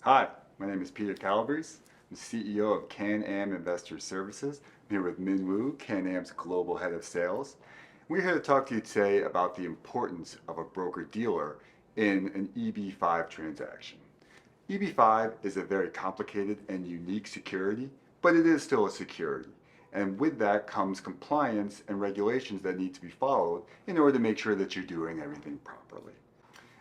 Hi, my name is Peter Calabrese. I'm CEO of CanAm Investor Services. I'm here with Min Wu, CanAm's Global Head of Sales. We're here to talk to you today about the importance of a broker-dealer in an EB-5 transaction. EB-5 is a very complicated and unique security, but it is still a security. And with that comes compliance and regulations that need to be followed in order to make sure that you're doing everything properly.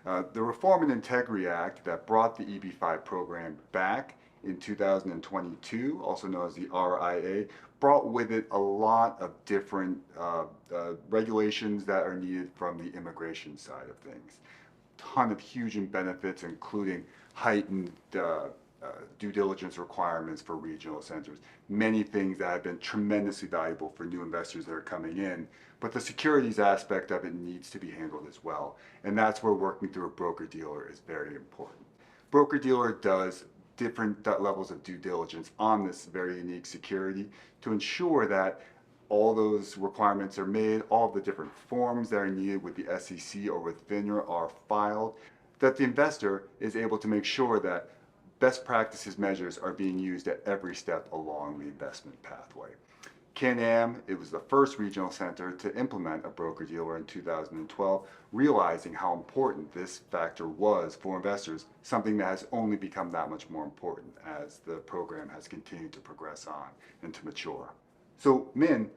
The Reform and Integrity Act that brought the EB-5 program back in 2022, also known as the RIA, brought with it a lot of different regulations that are needed from the immigration side of things. Ton of huge benefits, including heightened due diligence requirements for regional centers. Many things that have been tremendously valuable for new investors that are coming in, but the securities aspect of it needs to be handled as well. And that's where working through a broker-dealer is very important. Broker-dealer does different levels of due diligence on this very unique security to ensure that all those requirements are made, all the different forms that are needed with the SEC or with FINRA are filed, that the investor is able to make sure that best practices measures are being used at every step along the investment pathway. CanAm, it was the first regional center to implement a broker-dealer in 2012, realizing how important this factor was for investors, something that has only become that much more important as the program has continued to progress on and to mature. So, Min,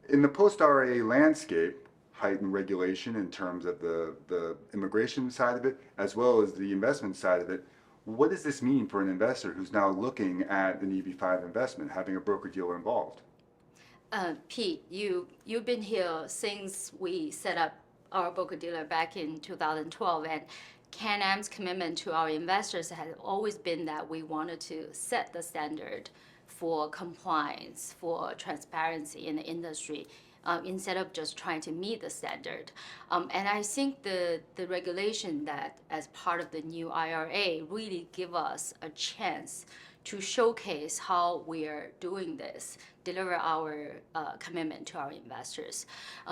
in the post-RIA landscape, heightened regulation in terms of the immigration side of it, as well as the investment side of it, what does this mean for an investor who's now looking at an EB-5 investment, having a broker-dealer involved? Pete, you've been here since we set up our broker-dealer back in 2012, and CanAm's commitment to our investors has always been that we wanted to set the standard for compliance, for transparency in the industry, instead of just trying to meet the standard. And I think the regulation that as part of the new IRA really give us a chance to showcase how we are doing this, deliver our commitment to our investors.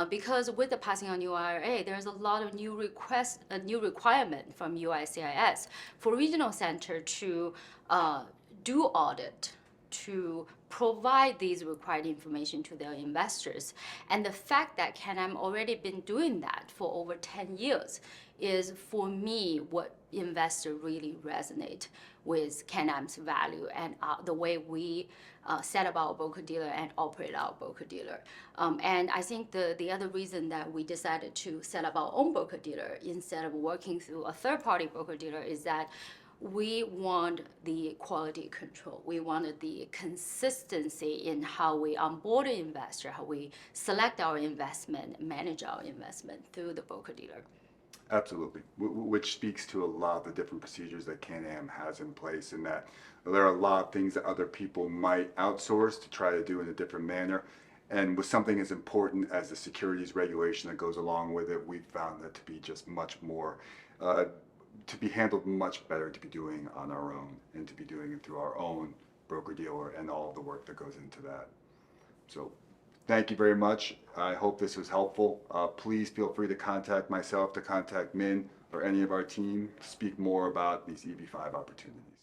Because with the passing of new IRA, there's a lot of new requests, a new requirement from USCIS for regional center to do audit, to provide these required information to their investors. And the fact that CanAm already been doing that for over 10 years is, for me, what investors really resonate with CanAm's value and the way we set up our broker-dealer and operate our broker-dealer. And I think the other reason that we decided to set up our own broker-dealer instead of working through a third-party broker-dealer is that we want the quality control. We wanted the consistency in how we onboard an investor, how we select our investment, manage our investment through the broker-dealer. Absolutely, which speaks to a lot of the different procedures that CanAm has in place, and that there are a lot of things that other people might outsource to try to do in a different manner. And with something as important as the securities regulation that goes along with it, we found that to be just much more to be handled much better to be doing on our own and to be doing it through our own broker-dealer and all of the work that goes into that. So thank you very much. I hope this was helpful. Please feel free to contact myself, to contact Min or any of our team to speak more about these EB-5 opportunities.